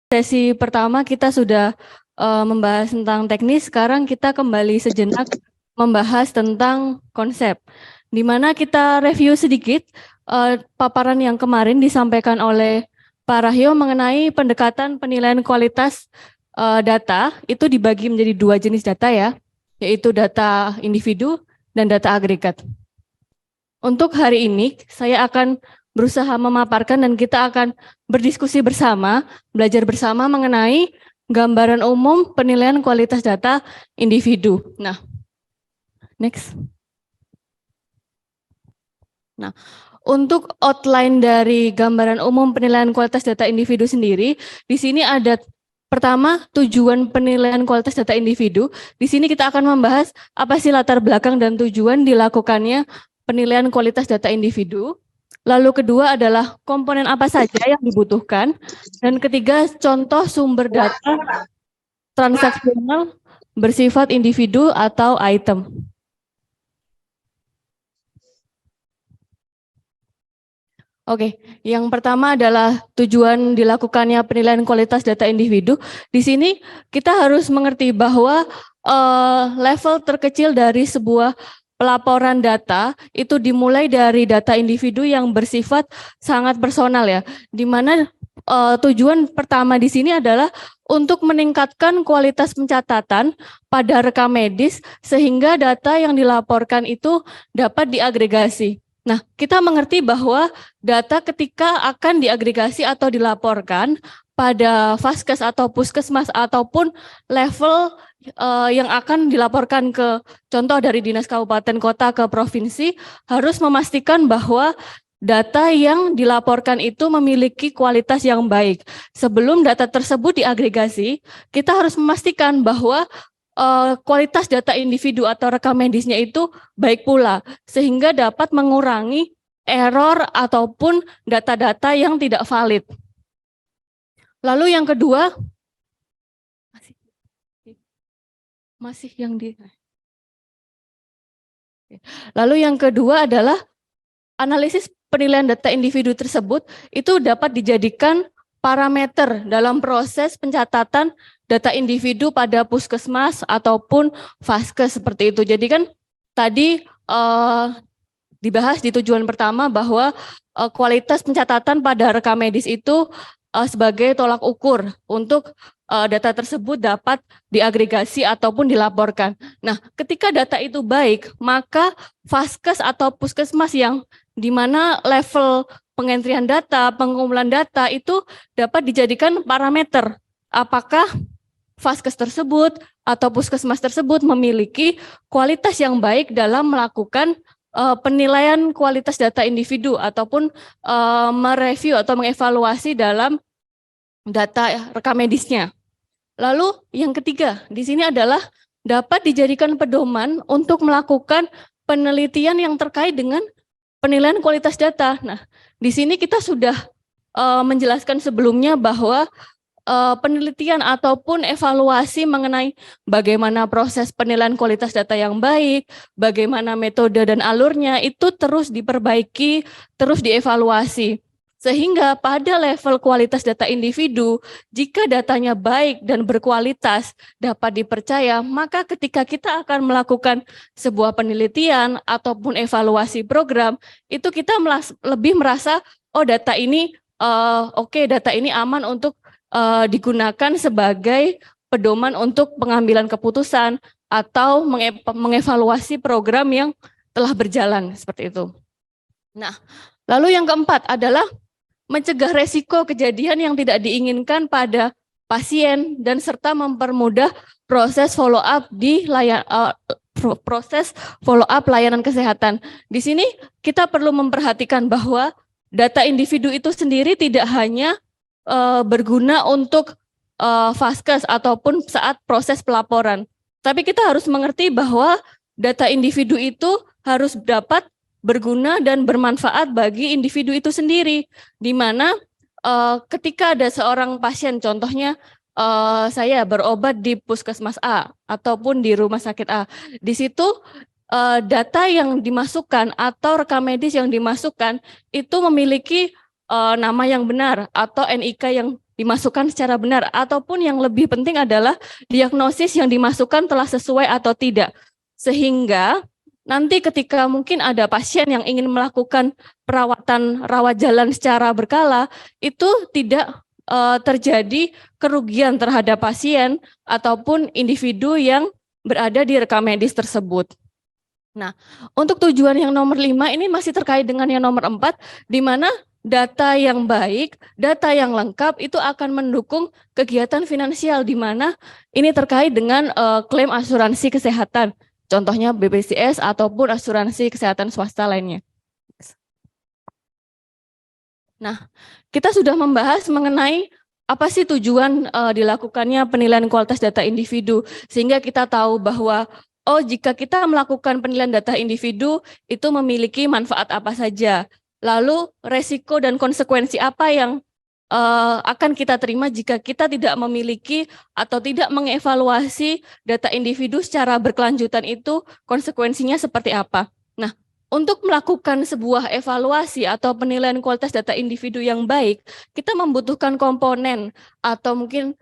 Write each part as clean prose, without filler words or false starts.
Sesi pertama kita sudah membahas tentang teknis, sekarang kita kembali sejenak membahas tentang konsep. Di mana kita review sedikit paparan yang kemarin disampaikan oleh Pak Rahyo mengenai pendekatan penilaian kualitas data, itu dibagi menjadi dua jenis data ya, yaitu data individu dan data agregat. Untuk hari ini saya akan berusaha memaparkan dan kita akan berdiskusi bersama, belajar bersama mengenai gambaran umum penilaian kualitas data individu. Nah, next. Nah, untuk outline dari gambaran umum penilaian kualitas data individu sendiri, di sini ada pertama tujuan penilaian kualitas data individu. Di sini kita akan membahas apa sih latar belakang dan tujuan dilakukannya penilaian kualitas data individu. Lalu kedua adalah komponen apa saja yang dibutuhkan. Dan ketiga, contoh sumber data transaksional bersifat individu atau item. Oke, yang pertama adalah tujuan dilakukannya penilaian kualitas data individu. Di sini kita harus mengerti bahwa level terkecil dari sebuah pelaporan data itu dimulai dari data individu yang bersifat sangat personal ya, di mana tujuan pertama di sini adalah untuk meningkatkan kualitas pencatatan pada rekam medis sehingga data yang dilaporkan itu dapat diagregasi. Nah, kita mengerti bahwa data ketika akan diagregasi atau dilaporkan pada Vaskes atau Puskesmas ataupun level yang akan dilaporkan ke contoh dari dinas kabupaten kota ke provinsi harus memastikan bahwa data yang dilaporkan itu memiliki kualitas yang baik. Sebelum data tersebut diagregasi, kita harus memastikan bahwa kualitas data individu atau rekam medisnya itu baik pula, sehingga dapat mengurangi error ataupun data-data yang tidak valid. Lalu yang kedua, masih yang di. Lalu yang kedua adalah analisis penilaian data individu tersebut itu dapat dijadikan parameter dalam proses pencatatan data individu pada puskesmas ataupun vaskes seperti itu. Jadi kan tadi dibahas di tujuan pertama bahwa kualitas pencatatan pada rekam medis itu sebagai tolak ukur untuk data tersebut dapat diagregasi ataupun dilaporkan. Nah, ketika data itu baik, maka vaskes atau puskesmas yang di mana level pengentrian data, pengumpulan data itu dapat dijadikan parameter apakah vaskes tersebut atau puskesmas tersebut memiliki kualitas yang baik dalam melakukan penilaian kualitas data individu ataupun mereview atau mengevaluasi dalam data rekam medisnya. Lalu yang ketiga di sini adalah dapat dijadikan pedoman untuk melakukan penelitian yang terkait dengan penilaian kualitas data. Nah, di sini kita sudah menjelaskan sebelumnya bahwa penelitian ataupun evaluasi mengenai bagaimana proses penilaian kualitas data yang baik, bagaimana metode dan alurnya itu terus diperbaiki, terus dievaluasi. Sehingga pada level kualitas data individu, jika datanya baik dan berkualitas dapat dipercaya, maka ketika kita akan melakukan sebuah penelitian ataupun evaluasi program, itu kita lebih merasa, oh data ini oke, data ini aman untuk digunakan sebagai pedoman untuk pengambilan keputusan atau mengevaluasi program yang telah berjalan seperti itu. Nah, lalu yang keempat adalah mencegah resiko kejadian yang tidak diinginkan pada pasien dan serta mempermudah proses follow up layanan kesehatan. Di sini kita perlu memperhatikan bahwa data individu itu sendiri tidak hanya berguna untuk vaskes ataupun saat proses pelaporan. Tapi kita harus mengerti bahwa data individu itu harus dapat berguna dan bermanfaat bagi individu itu sendiri, di mana ketika ada seorang pasien, contohnya saya berobat di puskesmas A ataupun di rumah sakit A, di situ data yang dimasukkan atau rekam medis yang dimasukkan itu memiliki nama yang benar atau NIK yang dimasukkan secara benar, ataupun yang lebih penting adalah diagnosis yang dimasukkan telah sesuai atau tidak. Sehingga nanti ketika mungkin ada pasien yang ingin melakukan perawatan rawat jalan secara berkala, itu tidak terjadi kerugian terhadap pasien ataupun individu yang berada di rekam medis tersebut. Nah, untuk tujuan yang nomor 5 ini masih terkait dengan yang nomor 4, di mana data yang baik, data yang lengkap itu akan mendukung kegiatan finansial, di mana ini terkait dengan klaim asuransi kesehatan, contohnya BPJS ataupun asuransi kesehatan swasta lainnya. Nah, kita sudah membahas mengenai apa sih tujuan dilakukannya penilaian kualitas data individu, sehingga kita tahu bahwa jika kita melakukan penilaian data individu itu memiliki manfaat apa saja, lalu resiko dan konsekuensi apa yang akan kita terima jika kita tidak memiliki atau tidak mengevaluasi data individu secara berkelanjutan, itu konsekuensinya seperti apa. Nah, untuk melakukan sebuah evaluasi atau penilaian kualitas data individu yang baik, kita membutuhkan komponen atau mungkin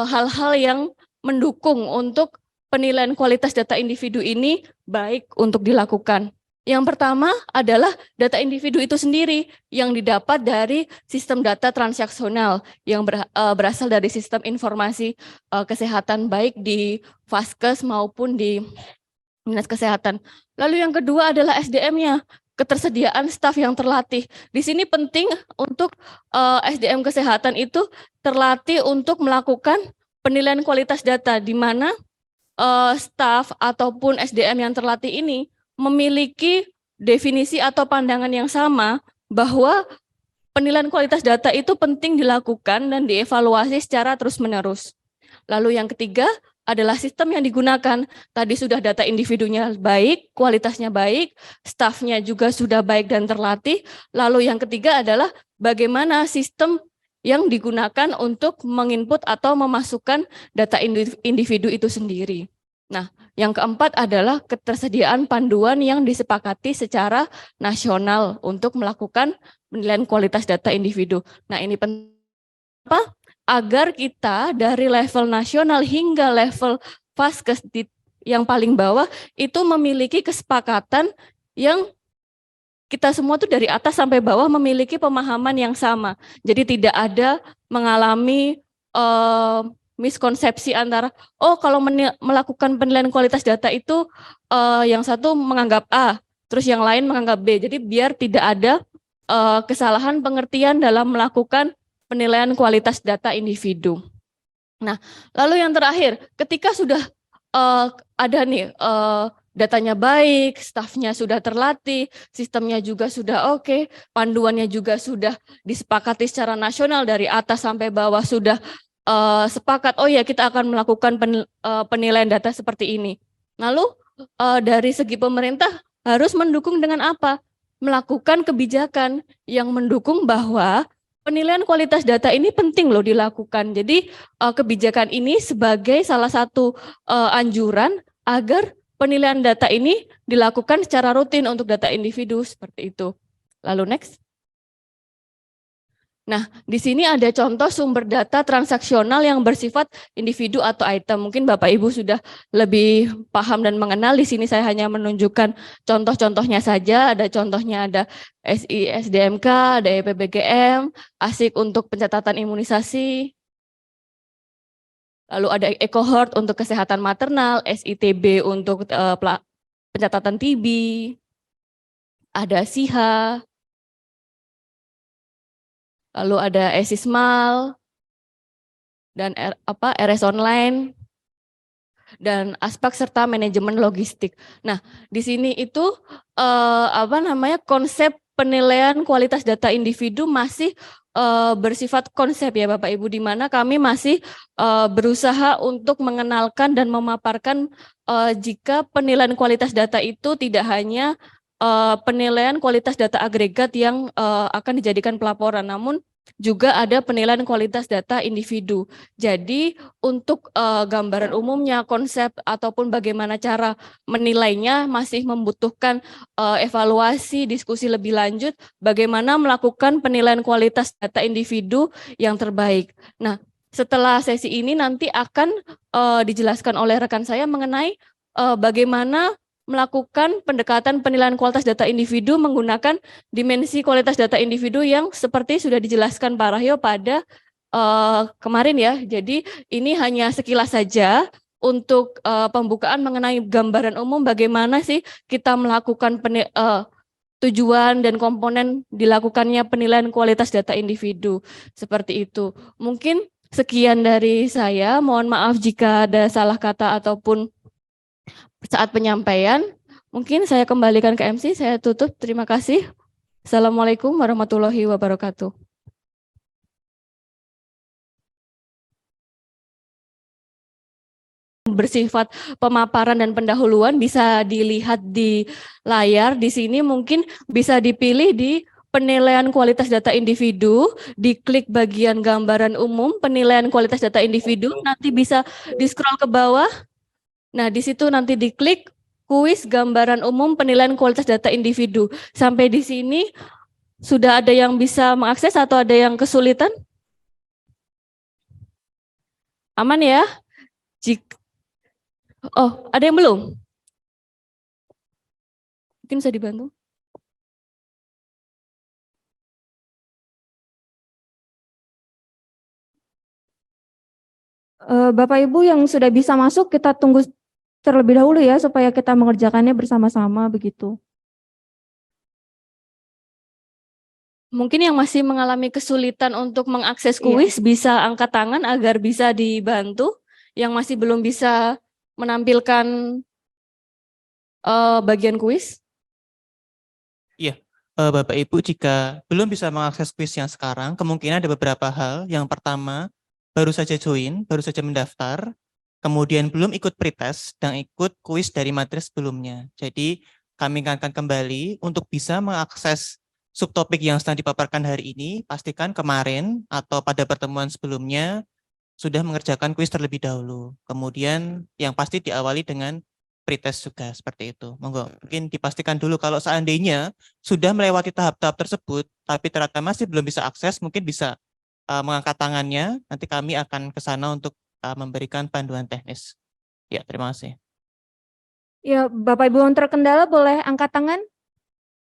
hal-hal yang mendukung untuk penilaian kualitas data individu ini baik untuk dilakukan. Yang pertama adalah data individu itu sendiri yang didapat dari sistem data transaksional yang berasal dari sistem informasi kesehatan baik di Vaskes maupun di Dinas Kesehatan. Lalu yang kedua adalah SDM-nya, ketersediaan staf yang terlatih. Di sini penting untuk SDM kesehatan itu terlatih untuk melakukan penilaian kualitas data, di mana staf ataupun SDM yang terlatih ini memiliki definisi atau pandangan yang sama bahwa penilaian kualitas data itu penting dilakukan dan dievaluasi secara terus-menerus. Lalu yang ketiga adalah sistem yang digunakan. Tadi sudah data individunya baik, kualitasnya baik, stafnya juga sudah baik dan terlatih. Lalu yang ketiga adalah bagaimana sistem yang digunakan untuk menginput atau memasukkan data individu itu sendiri. Nah, yang keempat adalah ketersediaan panduan yang disepakati secara nasional untuk melakukan penilaian kualitas data individu. Nah, ini penting apa? Agar kita dari level nasional hingga level Vaskes yang paling bawah itu memiliki kesepakatan yang kita semua tuh dari atas sampai bawah memiliki pemahaman yang sama. Jadi tidak ada mengalami miskonsepsi antara kalau melakukan penilaian kualitas data itu yang satu menganggap A, terus yang lain menganggap B. Jadi biar tidak ada kesalahan pengertian dalam melakukan penilaian kualitas data individu. Nah, lalu yang terakhir, ketika sudah ada nih datanya baik, stafnya sudah terlatih, sistemnya juga sudah oke, panduannya juga sudah disepakati secara nasional dari atas sampai bawah sudah sepakat, kita akan melakukan penilaian data seperti ini. Lalu dari segi pemerintah harus mendukung dengan apa? Melakukan kebijakan yang mendukung bahwa penilaian kualitas data ini penting loh dilakukan. Jadi kebijakan ini sebagai salah satu anjuran agar penilaian data ini dilakukan secara rutin untuk data individu seperti itu. Lalu next. Nah, di sini ada contoh sumber data transaksional yang bersifat individu atau item. Mungkin Bapak Ibu sudah lebih paham dan mengenal. Di sini saya hanya menunjukkan contoh-contohnya saja. Ada contohnya ada SI-SDMK, ada EPBGM, ASIK untuk pencatatan imunisasi. Lalu ada e-cohort untuk kesehatan maternal, SITB untuk pencatatan TB, ada SIHA. Lalu ada ESISMAL dan RS Online dan aspek serta manajemen logistik. Nah, di sini itu konsep penilaian kualitas data individu masih bersifat konsep ya Bapak Ibu, di mana kami masih berusaha untuk mengenalkan dan memaparkan jika penilaian kualitas data itu tidak hanya penilaian kualitas data agregat yang akan dijadikan pelaporan, namun juga ada penilaian kualitas data individu. Jadi untuk gambaran umumnya, konsep ataupun bagaimana cara menilainya masih membutuhkan evaluasi, diskusi lebih lanjut, bagaimana melakukan penilaian kualitas data individu yang terbaik. Nah, setelah sesi ini nanti akan dijelaskan oleh rekan saya mengenai bagaimana melakukan pendekatan penilaian kualitas data individu menggunakan dimensi kualitas data individu yang seperti sudah dijelaskan Pak Rahyo pada kemarin ya. Jadi ini hanya sekilas saja untuk pembukaan mengenai gambaran umum bagaimana sih kita melakukan tujuan dan komponen dilakukannya penilaian kualitas data individu. Seperti itu. Mungkin sekian dari saya. Mohon maaf jika ada salah kata ataupun saat penyampaian. Mungkin saya kembalikan ke MC, saya tutup. Terima kasih. Assalamualaikum warahmatullahi wabarakatuh. Bersifat pemaparan dan pendahuluan bisa dilihat di layar. Di sini mungkin bisa dipilih di penilaian kualitas data individu, diklik bagian gambaran umum penilaian kualitas data individu, nanti bisa di-scroll ke bawah. Nah, di situ nanti diklik kuis gambaran umum penilaian kualitas data individu. Sampai di sini sudah ada yang bisa mengakses atau ada yang kesulitan? Aman ya? Oh, ada yang belum? Mungkin bisa dibantu. Bapak Ibu yang sudah bisa masuk, kita tunggu terlebih dahulu ya, supaya kita mengerjakannya bersama-sama begitu. Mungkin yang masih mengalami kesulitan untuk mengakses Iya. kuis bisa angkat tangan agar bisa dibantu. Yang masih belum bisa menampilkan bagian kuis. Iya, Bapak Ibu jika belum bisa mengakses kuis yang sekarang, kemungkinan ada beberapa hal. Yang pertama, baru saja join, baru saja mendaftar, kemudian belum ikut pretest dan ikut kuis dari materi sebelumnya. Jadi kami akan kembali untuk bisa mengakses subtopik yang sedang dipaparkan hari ini, pastikan kemarin atau pada pertemuan sebelumnya sudah mengerjakan kuis terlebih dahulu. Kemudian yang pasti diawali dengan pretest juga seperti itu. Monggo, mungkin dipastikan dulu kalau seandainya sudah melewati tahap-tahap tersebut, tapi ternyata masih belum bisa akses, mungkin bisa mengangkat tangannya. Nanti kami akan ke sana untuk memberikan panduan teknis. Ya, terima kasih. Ya, Bapak Ibu yang terkendala boleh angkat tangan.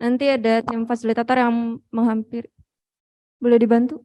Nanti ada tim fasilitator yang menghampiri. Boleh dibantu?